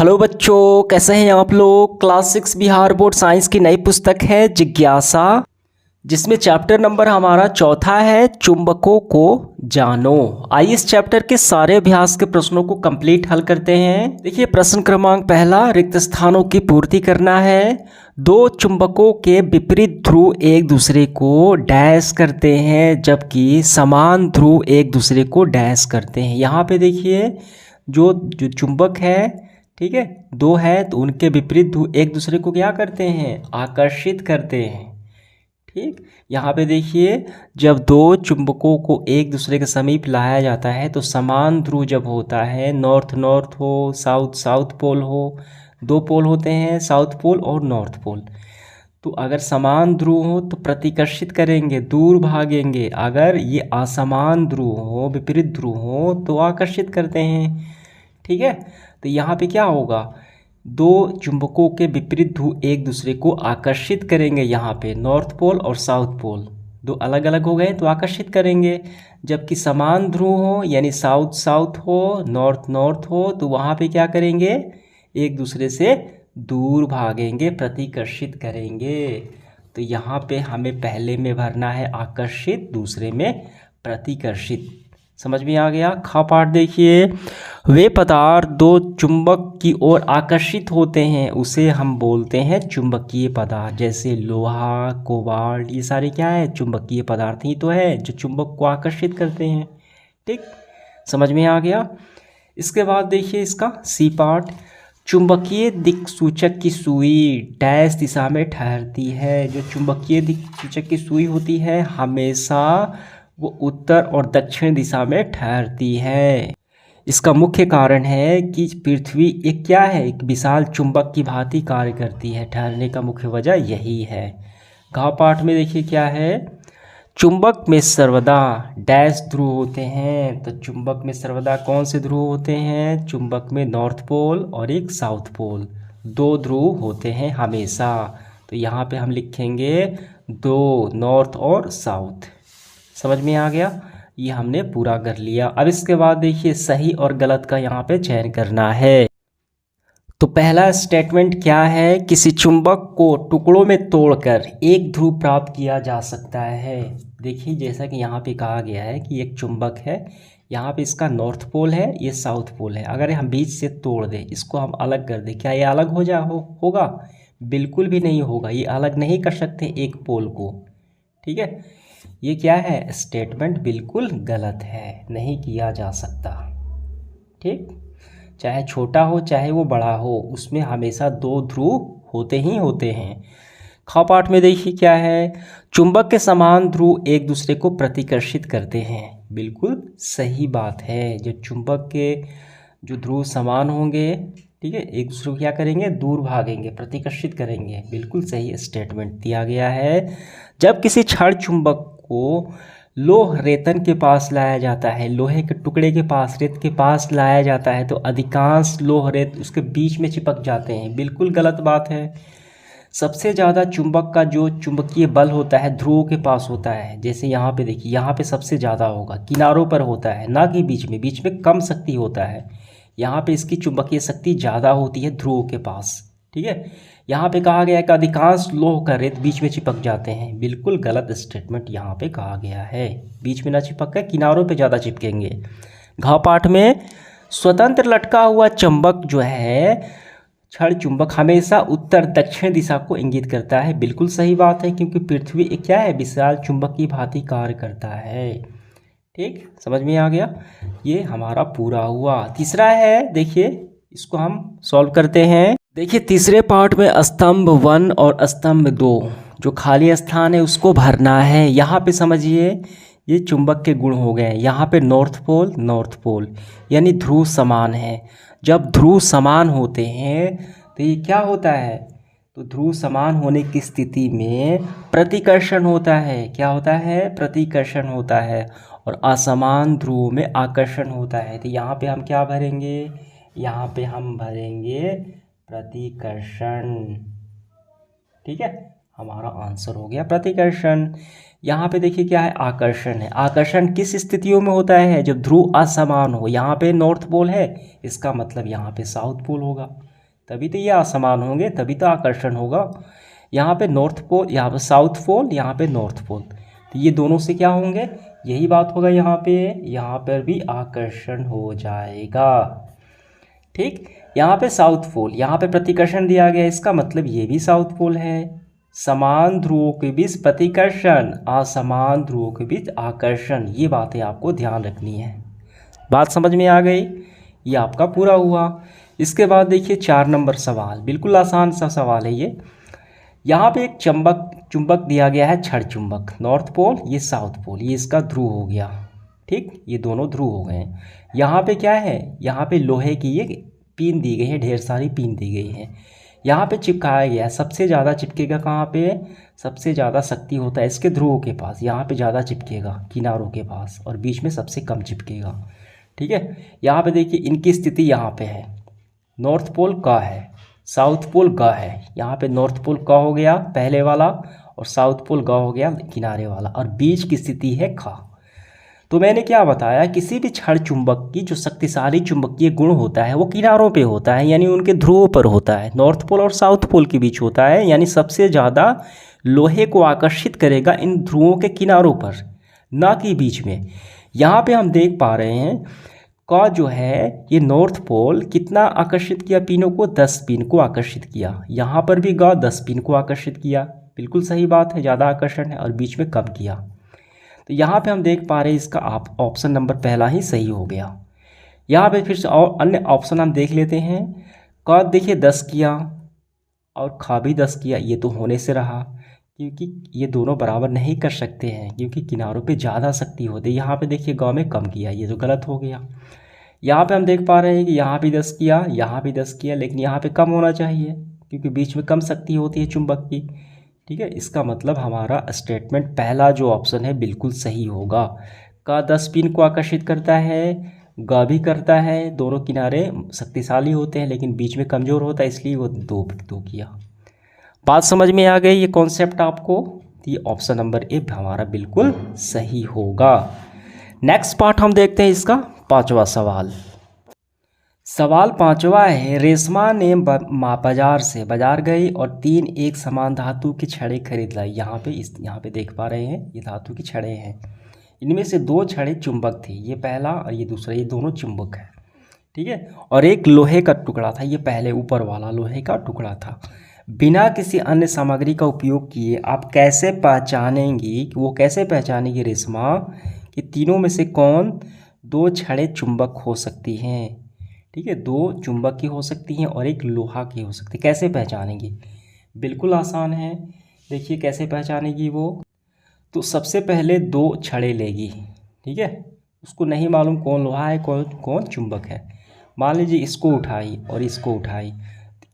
Hello बच्चों, कैसे हैं आप लोग। क्लास 6 बिहार बोर्ड साइंस की नई पुस्तक है जिज्ञासा, जिसमें चैप्टर नंबर हमारा चौथा है चुंबकों को जानो। आइए इस चैप्टर के सारे अभ्यास के प्रश्नों को कंप्लीट हल करते हैं। देखिए प्रश्न क्रमांक पहला, रिक्त स्थानों की पूर्ति करना है। दो चुंबकों के विपरीत ध्रुव एक दूसरे को डैश करते हैं, जबकि समान ध्रुव एक दूसरे को डैश करते हैं। यहाँ पे देखिए जो जो चुंबक है, ठीक है, दो है तो उनके विपरीत ध्रुव एक दूसरे को क्या करते हैं, आकर्षित करते हैं। ठीक, यहाँ पे देखिए जब दो चुंबकों को एक दूसरे के समीप लाया जाता है तो समान ध्रुव जब होता है, नॉर्थ नॉर्थ हो, साउथ साउथ पोल हो, दो पोल होते हैं साउथ पोल और नॉर्थ पोल। तो अगर समान ध्रुव हो तो प्रतिकर्षित करेंगे, दूर भागेंगे। अगर ये असमान ध्रुव हो, विपरीत ध्रुव हो तो आकर्षित करते हैं। ठीक है, तो यहाँ पे क्या होगा, दो चुंबकों के विपरीत ध्रुव एक दूसरे को आकर्षित करेंगे। यहाँ पे नॉर्थ पोल और साउथ पोल दो अलग अलग हो गए तो आकर्षित करेंगे। जबकि समान ध्रुव हो यानी साउथ साउथ हो, नॉर्थ नॉर्थ हो, तो वहाँ पे क्या करेंगे, एक दूसरे से दूर भागेंगे, प्रतिकर्षित करेंगे। तो यहाँ पे हमें पहले में भरना है आकर्षित, दूसरे में प्रतिकर्षित। समझ में आ गया। खा पाठ देखिए, वे पदार्थ दो चुंबक की ओर आकर्षित होते हैं उसे हम बोलते हैं चुंबकीय पदार्थ। जैसे लोहा, कोबाल्ट, ये सारे क्या है, चुंबकीय पदार्थ ही तो है जो चुंबक को आकर्षित करते हैं। ठीक, समझ में आ गया। इसके बाद देखिए इसका सी पार्ट, चुंबकीय दिक् सूचक की सुई डैश दिशा में ठहरती है। जो चुंबकीय दिक् सूचक की सुई होती है हमेशा वो उत्तर और दक्षिण दिशा में ठहरती है। इसका मुख्य कारण है कि पृथ्वी एक क्या है, एक विशाल चुंबक की भांति कार्य करती है। ठहरने का मुख्य वजह यही है। घाव पाठ में देखिए क्या है, चुंबक में सर्वदा डैश ध्रुव होते हैं। तो चुंबक में सर्वदा कौन से ध्रुव होते हैं, चुंबक में नॉर्थ पोल और एक साउथ पोल, दो ध्रुव होते हैं हमेशा। तो यहाँ पे हम लिखेंगे दो, नॉर्थ और साउथ। समझ में आ गया, ये हमने पूरा कर लिया। अब इसके बाद देखिए सही और गलत का यहाँ पे चयन करना है। तो पहला स्टेटमेंट क्या है, किसी चुंबक को टुकड़ों में तोड़कर एक ध्रुव प्राप्त किया जा सकता है। देखिए जैसा कि यहाँ पे कहा गया है कि एक चुंबक है, यहाँ पे इसका नॉर्थ पोल है, ये साउथ पोल है। अगर हम बीच से तोड़ दें, इसको हम अलग कर दें, क्या ये अलग होगा? बिल्कुल भी नहीं होगा। ये अलग नहीं कर सकते एक पोल को। ठीक है, ये क्या है, स्टेटमेंट बिल्कुल गलत है, नहीं किया जा सकता। ठीक, चाहे छोटा हो चाहे वो बड़ा हो, उसमें हमेशा दो ध्रुव होते ही होते हैं। खा पाठ में देखिए क्या है, चुंबक के समान ध्रुव एक दूसरे को प्रतिकर्षित करते हैं। बिल्कुल सही बात है, जो चुंबक के जो ध्रुव समान होंगे, ठीक है, एक दूसरे को क्या करेंगे, दूर भागेंगे, प्रतिकर्षित करेंगे। बिल्कुल सही स्टेटमेंट दिया गया है। जब किसी क्षण चुंबक को लोह रेतन के पास लाया जाता है, लोहे के टुकड़े के पास, रेत के पास लाया जाता है, तो अधिकांश लोह रेत उसके बीच में चिपक जाते हैं। बिल्कुल गलत बात है। सबसे ज़्यादा चुंबक का जो चुंबकीय बल होता है ध्रुवों के पास होता है। जैसे यहाँ पे देखिए, यहाँ पे सबसे ज़्यादा होगा, किनारों पर होता है, ना कि बीच में। बीच में कम शक्ति होता है, यहाँ पे इसकी चुंबकीय शक्ति ज़्यादा होती है ध्रुवों के पास। ठीक है, यहाँ पे कहा गया है कि अधिकांश लोह का रेत बीच में चिपक जाते हैं। बिल्कुल गलत स्टेटमेंट यहाँ पे कहा गया है, बीच में ना चिपक कर किनारों पे ज़्यादा चिपकेंगे। घाव पाठ में स्वतंत्र लटका हुआ चुंबक जो है, क्षण चुंबक हमेशा उत्तर दक्षिण दिशा को इंगित करता है। बिल्कुल सही बात है, क्योंकि पृथ्वी एक क्या है, विशाल चुंबक की भांति कार्य करता है। ठीक, समझ में आ गया। ये हमारा पूरा हुआ। तीसरा है, देखिए इसको हम सॉल्व करते हैं। देखिए तीसरे पार्ट में स्तंभ 1 और स्तंभ 2 जो खाली स्थान है उसको भरना है। यहाँ पे समझिए ये चुंबक के गुण हो गए। यहाँ पे नॉर्थ पोल यानी ध्रुव समान है। जब ध्रुव समान होते हैं तो ये क्या होता है, तो ध्रुव समान होने की स्थिति में प्रतिकर्षण होता है। क्या होता है, प्रतिकर्षण होता है। और असमान ध्रुव में आकर्षण होता है। तो यहाँ पे हम क्या भरेंगे, यहाँ पे हम भरेंगे प्रतिकर्षण। ठीक है, हमारा आंसर हो गया प्रतिकर्षण। यहाँ पे देखिए क्या है, आकर्षण है। आकर्षण किस स्थितियों में होता है, जब ध्रुव असमान हो। यहाँ पे नॉर्थ पोल है, इसका मतलब यहाँ पे साउथ पोल होगा। तभी तो ये असमान होंगे, तभी तो आकर्षण होगा। यहाँ पे नॉर्थ पोल, यहाँ पे साउथ पोल, यहाँ पे नॉर्थ पोल, तो ये दोनों से क्या होंगे, यही बात होगा। यहाँ पर भी आकर्षण हो जाएगा। ठीक, यहाँ पे साउथ पोल, यहाँ पे प्रतिकर्षण दिया गया, इसका मतलब ये भी साउथ पोल है। समान ध्रुवों के बीच प्रतिकर्षण, असमान ध्रुवों के बीच आकर्षण, ये बातें आपको ध्यान रखनी है। बात समझ में आ गई? ये आपका पूरा हुआ। इसके बाद देखिए 4 नंबर सवाल, बिल्कुल आसान सा सवाल है ये। यहाँ पे एक चुंबक दिया गया है, क्षण चुंबक, नॉर्थ पोल, ये साउथ पोल, ये इसका ध्रुव हो गया। ठीक, ये दोनों ध्रुव हो गए। यहाँ पे क्या है, यहाँ पे लोहे की ये पिन दी गई है, ढेर सारी पिन दी गई है। यहाँ पे चिपकाया गया है, सबसे ज़्यादा चिपकेगा कहाँ पे, सबसे ज़्यादा शक्ति होता है इसके ध्रुवों के पास, यहाँ पे ज़्यादा चिपकेगा किनारों के पास, और बीच में सबसे कम चिपकेगा। ठीक है, यहाँ पे देखिए इनकी स्थिति यहाँ पे है, नॉर्थ पोल का है, साउथ पोल का है। यहाँ पे नॉर्थ पोल का हो गया पहले वाला, और साउथ पोल का हो गया किनारे वाला, और बीच की स्थिति है खा। तो मैंने क्या बताया, किसी भी क्षण चुंबक की जो शक्तिशाली चुंबकीय गुण होता है वो किनारों पे होता है, यानी उनके ध्रुवों पर होता है। नॉर्थ पोल और साउथ पोल के बीच होता है, यानी सबसे ज़्यादा लोहे को आकर्षित करेगा इन ध्रुवों के किनारों पर, ना कि बीच में। यहाँ पे हम देख पा रहे हैं का जो है ये नॉर्थ पोल कितना आकर्षित किया पिनों को, 10 पिन को आकर्षित किया। यहाँ पर भी 10 पिन को आकर्षित किया, बिल्कुल सही बात है, ज़्यादा आकर्षण है, और बीच में कम किया। तो यहाँ पे हम देख पा रहे हैं इसका ऑप्शन नंबर पहला ही सही हो गया। यहाँ पे फिर से और अन्य ऑप्शन हम देख लेते हैं। का देखिए 10 किया और खा भी 10 किया, ये तो होने से रहा, क्योंकि ये दोनों बराबर नहीं कर सकते हैं, क्योंकि किनारों पे ज़्यादा शक्ति होती है। यहाँ पे देखिए गाँव में कम किया, ये तो गलत हो गया। यहाँ पे हम देख पा रहे हैं कि यहाँ भी 10 किया, यहाँ भी 10 किया, लेकिन यहाँ पे कम होना चाहिए, क्योंकि बीच में कम शक्ति होती है चुंबक की। ठीक है, इसका मतलब हमारा स्टेटमेंट पहला जो ऑप्शन है बिल्कुल सही होगा। का 10 पिन को आकर्षित करता है, गा भी करता है, दोनों किनारे शक्तिशाली होते हैं लेकिन बीच में कमज़ोर होता है, इसलिए वो दो किया। बात समझ में आ गई ये कॉन्सेप्ट आपको? ये ऑप्शन नंबर ए हमारा बिल्कुल सही होगा। नेक्स्ट पार्ट हम देखते हैं इसका 5वां सवाल। सवाल 5वां है, रेशमा ने बाजार गई और 3 एक समान धातु की छड़ें खरीद लाई। यहाँ पे देख पा रहे हैं ये धातु की छड़ें हैं। इनमें से 2 छड़ें चुंबक थी, ये पहला और ये दूसरा, ये दोनों चुंबक है। ठीक है, और एक लोहे का टुकड़ा था, ये पहले ऊपर वाला लोहे का टुकड़ा था। बिना किसी अन्य सामग्री का उपयोग किए आप कैसे पहचानेंगी, वो कैसे पहचानेंगी रेशमा कि तीनों में से कौन 2 छड़ें चुंबक हो सकती हैं? ठीक है, 2 चुंबक की हो सकती हैं और एक लोहा की हो सकती है। कैसे पहचानेंगी? बिल्कुल आसान है, देखिए कैसे पहचानेगी वो। तो सबसे पहले 2 छड़ें लेगी, ठीक है, उसको नहीं मालूम कौन लोहा है कौन चुंबक है। मान लीजिए इसको उठाई और इसको उठाई,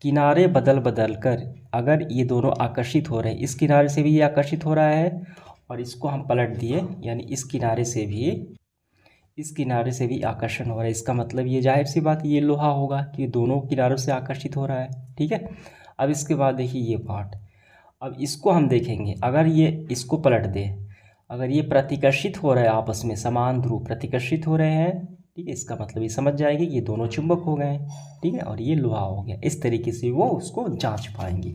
किनारे बदल कर अगर ये दोनों आकर्षित हो रहे हैं, इस किनारे से भी ये आकर्षित हो रहा है और इसको हम पलट दिए, यानी इस किनारे से भी आकर्षण हो रहा है, इसका मतलब ये जाहिर सी बात ये लोहा होगा कि दोनों किनारों से आकर्षित हो रहा है। ठीक है, अब इसके बाद देखिए ये पार्ट, अब इसको हम देखेंगे, अगर ये इसको पलट दे, अगर ये प्रतिकर्षित हो रहा है आपस में, समान ध्रुव प्रतिकर्षित हो रहे हैं, ठीक है, इसका मतलब ये समझ जाएगी कि ये दोनों चुंबक हो गए। ठीक है, और ये लोहा हो गया। इस तरीके से वो उसको जांच पाएंगे।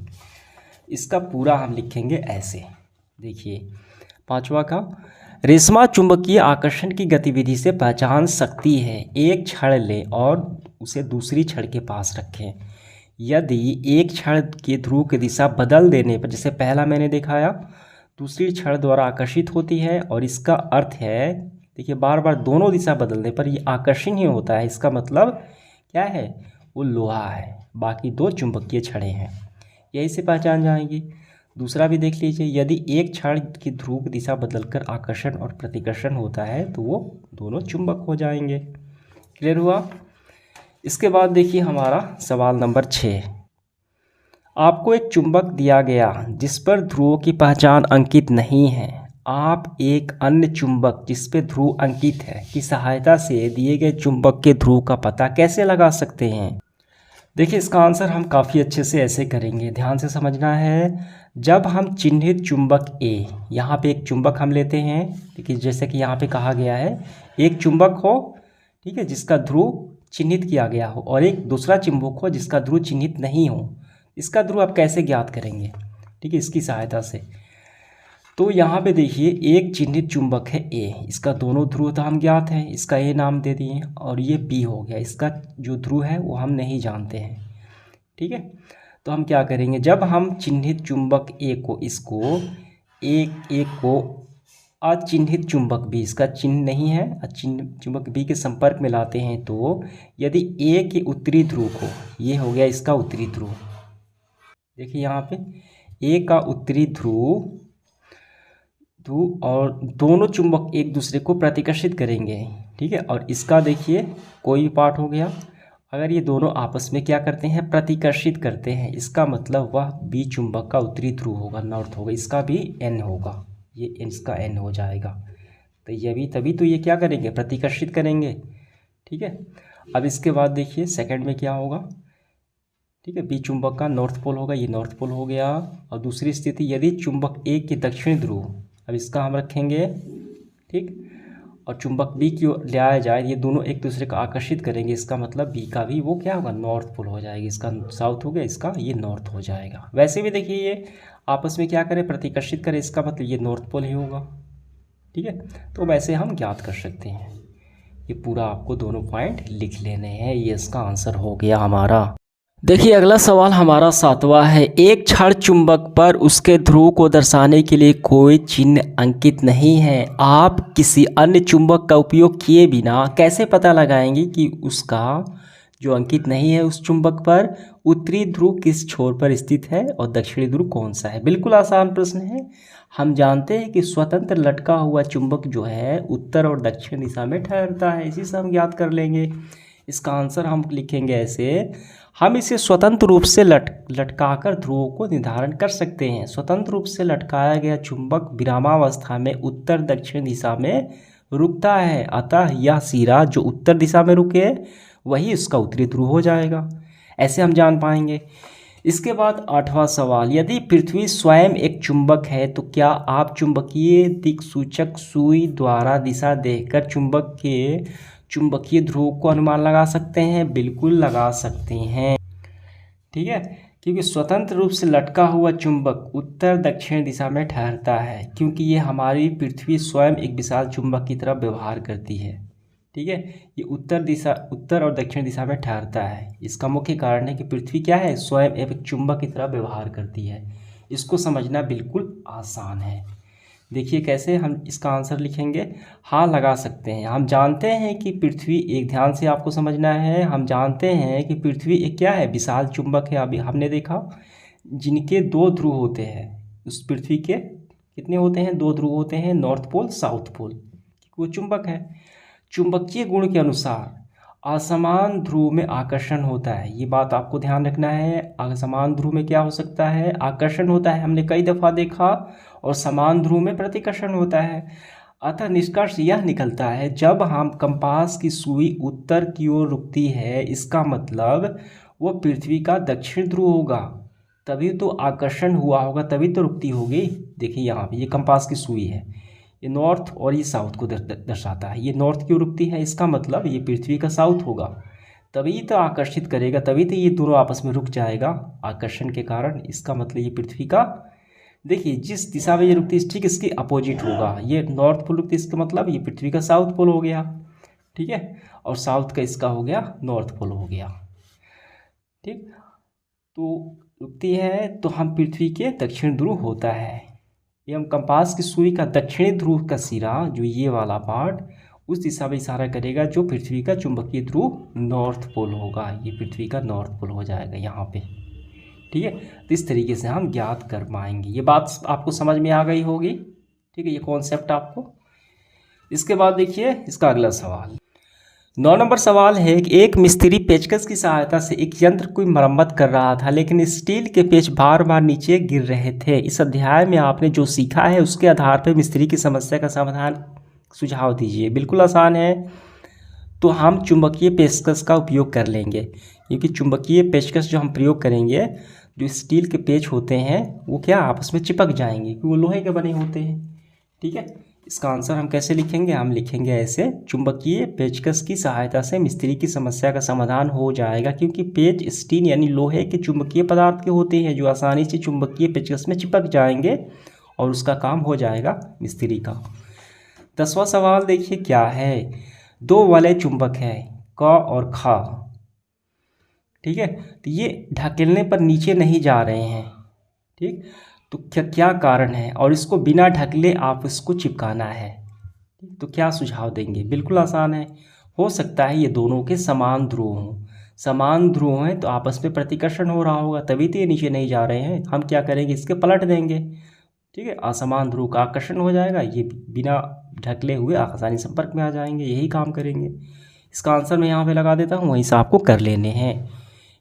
इसका पूरा हम लिखेंगे ऐसे, देखिए 5वां का, रेशमा चुंबकीय आकर्षण की गतिविधि से पहचान सकती है। एक छड़ लें और उसे दूसरी छड़ के पास रखें। यदि एक छड़ के ध्रुव की दिशा बदल देने पर, जैसे पहला मैंने दिखाया, दूसरी छड़ द्वारा आकर्षित होती है, और इसका अर्थ है, देखिए बार बार दोनों दिशा बदलने पर ये आकर्षण ही होता है, इसका मतलब क्या है, वो लोहा है, बाकी 2 चुंबकीय छड़ें हैं, यही से पहचान जाएंगी। दूसरा भी देख लीजिए, यदि एक छड़ की ध्रुव की दिशा बदलकर आकर्षण और प्रतिकर्षण होता है तो वो दोनों चुंबक हो जाएंगे। क्लियर हुआ? इसके बाद देखिए हमारा सवाल नंबर 6। आपको एक चुंबक दिया गया जिस पर ध्रुवों की पहचान अंकित नहीं है। आप एक अन्य चुंबक जिस पर ध्रुव अंकित है की सहायता से दिए गए चुंबक के ध्रुव का पता कैसे लगा सकते हैं? देखिए इसका आंसर हम काफ़ी अच्छे से ऐसे करेंगे, ध्यान से समझना है। जब हम चिन्हित चुंबक ए, यहाँ पे एक चुंबक हम लेते हैं, देखिए जैसे कि यहाँ पे कहा गया है एक चुंबक हो, ठीक है, जिसका ध्रुव चिन्हित किया गया हो और एक दूसरा चुंबक हो जिसका ध्रुव चिन्हित नहीं हो, इसका ध्रुव आप कैसे ज्ञात करेंगे? ठीक है, इसकी सहायता से। तो यहाँ पे देखिए एक चिन्हित चुंबक है ए, इसका दोनों ध्रुव तो हम ज्ञात हैं, इसका ए नाम दे दिए, और ये बी हो गया, इसका जो ध्रुव है वो हम नहीं जानते हैं। ठीक है, तो हम क्या करेंगे, जब हम चिन्हित चुंबक ए को इसको एक को अचिन्हित चुंबक बी, इसका चिन्ह नहीं है, अचिन्हित चुंबक बी के संपर्क में लाते हैं, तो यदि ए के उत्तरी ध्रुव को, ये हो गया इसका उत्तरी ध्रुव, देखिए यहाँ पे ए का उत्तरी ध्रुव और दोनों चुंबक एक दूसरे को प्रतिकर्षित करेंगे। ठीक है, और इसका देखिए कोई भी पार्ट हो गया, अगर ये दोनों आपस में क्या करते हैं, प्रतिकर्षित करते हैं, इसका मतलब वह बी चुंबक का उत्तरी ध्रुव होगा, नॉर्थ होगा, इसका भी एन होगा, ये इसका एन हो जाएगा। तो ये भी तभी तो ये क्या करेंगे, प्रतिकर्षित करेंगे। ठीक है, अब इसके बाद देखिए सेकंड में क्या होगा। ठीक है, बी चुंबक का नॉर्थ पोल होगा, ये नॉर्थ पोल हो गया। और दूसरी स्थिति, यदि चुंबक ए के दक्षिणी ध्रुव, अब इसका हम रखेंगे, ठीक, और चुंबक बी की ओर ले आया जाए, ये दोनों एक दूसरे को आकर्षित करेंगे, इसका मतलब बी का भी वो क्या होगा, नॉर्थ पोल हो जाएगी, इसका साउथ हो गया, इसका ये नॉर्थ हो जाएगा। वैसे भी देखिए ये आपस में क्या करें, प्रतिकर्षित करें, इसका मतलब ये नॉर्थ पोल ही होगा। ठीक है, तो वैसे हम ज्ञात कर सकते हैं। ये पूरा आपको दोनों पॉइंट लिख लेने हैं, ये इसका आंसर हो गया हमारा। देखिए अगला सवाल हमारा 7वां है, एक क्षण चुंबक पर उसके ध्रुव को दर्शाने के लिए कोई चिन्ह अंकित नहीं है, आप किसी अन्य चुंबक का उपयोग किए बिना कैसे पता लगाएंगे कि उसका जो अंकित नहीं है उस चुंबक पर उत्तरी ध्रुव किस छोर पर स्थित है और दक्षिणी ध्रुव कौन सा है? बिल्कुल आसान प्रश्न है। हम जानते हैं कि स्वतंत्र लटका हुआ चुंबक जो है उत्तर और दक्षिण दिशा में ठहरता है, इसी से हम ज्ञात कर लेंगे। इसका आंसर हम लिखेंगे ऐसे, हम इसे स्वतंत्र रूप से लटकाकर ध्रुवों को निर्धारण कर सकते हैं। स्वतंत्र रूप से लटकाया गया चुंबक विरामावस्था में उत्तर दक्षिण दिशा में रुकता है, अतः यह सिरा जो उत्तर दिशा में रुके वही उसका उत्तरी ध्रुव हो जाएगा। ऐसे हम जान पाएंगे। इसके बाद 8वां सवाल, यदि पृथ्वी स्वयं एक चुंबक है तो क्या आप चुंबकीय दिक्सूचक सुई द्वारा दिशा देखकर चुंबक के चुंबकीय ध्रुव को अनुमान लगा सकते हैं? बिल्कुल लगा सकते हैं। ठीक है, क्योंकि स्वतंत्र रूप से लटका हुआ चुंबक उत्तर दक्षिण दिशा में ठहरता है, क्योंकि ये हमारी पृथ्वी स्वयं एक विशाल चुंबक की तरह व्यवहार करती है। ठीक है, ये उत्तर और दक्षिण दिशा में ठहरता है। इसका मुख्य कारण है कि पृथ्वी क्या है, स्वयं एक चुंबक की तरह व्यवहार करती है। इसको समझना बिल्कुल आसान है। देखिए कैसे हम इसका आंसर लिखेंगे, हाँ लगा सकते हैं। हम जानते हैं कि पृथ्वी एक, ध्यान से आपको समझना है, हम जानते हैं कि पृथ्वी एक क्या है, विशाल चुंबक है। अभी हमने देखा जिनके 2 ध्रुव होते हैं, उस पृथ्वी के कितने होते हैं, 2 ध्रुव होते हैं, नॉर्थ पोल साउथ पोल, वो चुंबक है। चुंबकीय गुण के अनुसार असमान ध्रुव में आकर्षण होता है, ये बात आपको ध्यान रखना है। असमान ध्रुव में क्या हो सकता है, आकर्षण होता है, हमने कई दफ़ा देखा, और समान ध्रुव में प्रतिकर्षण होता है। अतः निष्कर्ष यह निकलता है, जब हम कंपास की सुई उत्तर की ओर रुकती है, इसका मतलब वो पृथ्वी का दक्षिण ध्रुव होगा, तभी तो आकर्षण हुआ होगा, तभी तो रुकती होगी। देखिए यहाँ पे ये कंपास की सुई है, ये नॉर्थ और ये साउथ को दर्शाता है, ये नॉर्थ की ओर रुकती है, इसका मतलब ये पृथ्वी का साउथ होगा, तभी तो आकर्षित करेगा, तभी तो ये दोनों आपस में रुक जाएगा आकर्षण के कारण। इसका मतलब ये पृथ्वी का, देखिए जिस दिशा में ये रुकती है ठीक इसकी अपोजिट होगा, ये नॉर्थ पोल रुकती है, इसका मतलब ये पृथ्वी का साउथ पोल हो गया। ठीक है, और साउथ का इसका हो गया नॉर्थ पोल हो गया। ठीक, तो रुकती है तो हम पृथ्वी के दक्षिण ध्रुव होता है। एवं कंपास की सुई का दक्षिणी ध्रुव का सिरा, जो ये वाला पार्ट, उस दिशा में इशारा करेगा जो पृथ्वी का चुंबकीय ध्रुव नॉर्थ पोल होगा, ये पृथ्वी का नॉर्थ पोल हो जाएगा यहाँ पे। ठीक है, तो इस तरीके से हम ज्ञात कर पाएंगे। ये बात आपको समझ में आ गई होगी। ठीक है, ये कॉन्सेप्ट आपको। इसके बाद देखिए इसका अगला सवाल, 9 नंबर सवाल है कि एक मिस्त्री पेचकस की सहायता से एक यंत्र की मरम्मत कर रहा था, लेकिन स्टील के पेच बार बार नीचे गिर रहे थे। इस अध्याय में आपने जो सीखा है उसके आधार पर मिस्त्री की समस्या का समाधान सुझाव दीजिए। बिल्कुल आसान है। तो हम चुंबकीय पेचकस का उपयोग कर लेंगे, क्योंकि चुंबकीय पेचकस जो हम प्रयोग करेंगे, जो स्टील के पेच होते हैं वो क्या आपस में चिपक जाएंगे, क्योंकि वो लोहे के बने होते हैं। ठीक है, इसका आंसर हम कैसे लिखेंगे, हम लिखेंगे ऐसे, चुंबकीय पेचकस की सहायता से मिस्त्री की समस्या का समाधान हो जाएगा, क्योंकि पेच स्टील यानी लोहे के चुंबकीय पदार्थ के होते हैं जो आसानी से चुंबकीय पेचकस में चिपक जाएंगे और उसका काम हो जाएगा मिस्त्री का। 10वां सवाल देखिए क्या है। दो वलय चुंबक है क और ख, ठीक है, तो ये ढकेलने पर नीचे नहीं जा रहे हैं, ठीक, तो क्या कारण है, और इसको बिना ढकले आप इसको चिपकाना है, तो क्या सुझाव देंगे। बिल्कुल आसान है, हो सकता है ये दोनों के समान ध्रुव हों, समान ध्रुव हैं तो आपस में प्रतिकर्षण हो रहा होगा, तभी तो ये नीचे नहीं जा रहे हैं। हम क्या करेंगे, इसके पलट देंगे, ठीक है, असमान ध्रुव का आकर्षण हो जाएगा, ये बिना ढकले हुए आसानी संपर्क में आ जाएंगे, यही काम करेंगे। इसका आंसर मैं यहाँ पे लगा देता हूँ, वहीं से आपको कर लेने हैं।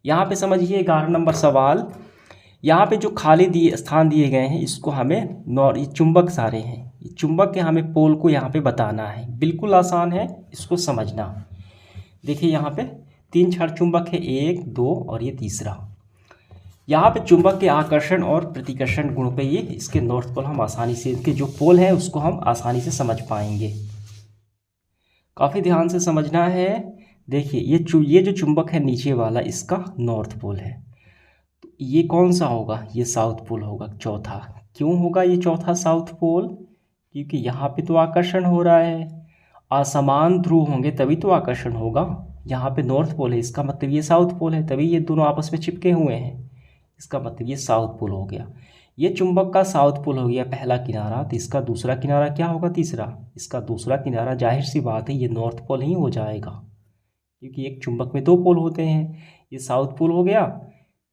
यहाँ पे समझिए 11 नंबर सवाल, यहाँ पे जो खाली स्थान दिए गए हैं इसको हमें ये चुंबक सारे हैं, ये चुंबक के हमें पोल को यहाँ पे बताना है। बिल्कुल आसान है, इसको समझना। देखिए यहाँ पे 3 क्षण चुंबक है, 1 2 और ये तीसरा। यहाँ पे चुंबक के आकर्षण और प्रतिकर्षण गुण पे ये इसके नॉर्थ पोल हम आसानी से, इसके जो पोल हैं उसको हम आसानी से समझ पाएंगे। काफ़ी ध्यान से समझना है। देखिए ये जो चुंबक है नीचे वाला, इसका नॉर्थ पोल है, तो ये कौन सा होगा, ये साउथ पोल होगा, चौथा। क्यों होगा ये चौथा साउथ पोल, क्योंकि यहाँ पे तो आकर्षण हो रहा है, असमान ध्रुव होंगे तभी तो आकर्षण होगा। यहाँ पे नॉर्थ पोल है, इसका मतलब ये साउथ पोल है, तभी ये दोनों आपस में चिपके हुए हैं, इसका मतलब ये साउथ पोल हो गया। ये चुंबक का साउथ पोल हो गया पहला किनारा, तो इसका दूसरा किनारा क्या होगा, तीसरा। इसका दूसरा किनारा जाहिर सी बात है ये नॉर्थ पोल ही हो जाएगा, क्योंकि एक चुंबक में 2 पोल होते हैं, ये साउथ पोल हो गया,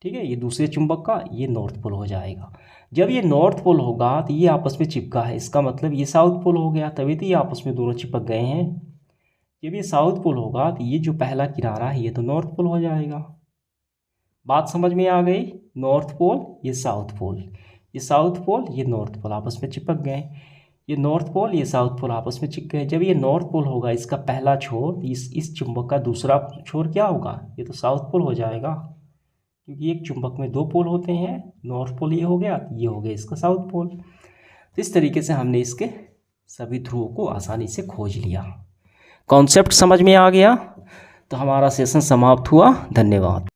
ठीक है, ये दूसरे चुंबक का ये नॉर्थ पोल हो जाएगा। जब ये नॉर्थ पोल होगा तो ये आपस में चिपका है, इसका मतलब ये साउथ पोल हो गया, तभी तो ये आपस में दोनों चिपक गए हैं। जब ये साउथ पोल होगा तो ये जो पहला किनारा है ये तो नॉर्थ पोल हो जाएगा। बात समझ में आ गई, नॉर्थ पोल ये साउथ पोल, ये साउथ पोल ये नॉर्थ पोल आपस में चिपक गए, ये नॉर्थ पोल ये साउथ पोल आपस में चिपक गए। जब ये नॉर्थ पोल होगा इसका पहला छोर, इस चुंबक का दूसरा छोर क्या होगा, ये तो साउथ पोल हो जाएगा, क्योंकि एक चुंबक में 2 पोल होते हैं, नॉर्थ पोल ये हो गया, ये हो गया इसका साउथ पोल। तो इस तरीके से हमने इसके सभी ध्रुवों को आसानी से खोज लिया। कॉन्सेप्ट समझ में आ गया, तो हमारा सेशन समाप्त हुआ। धन्यवाद।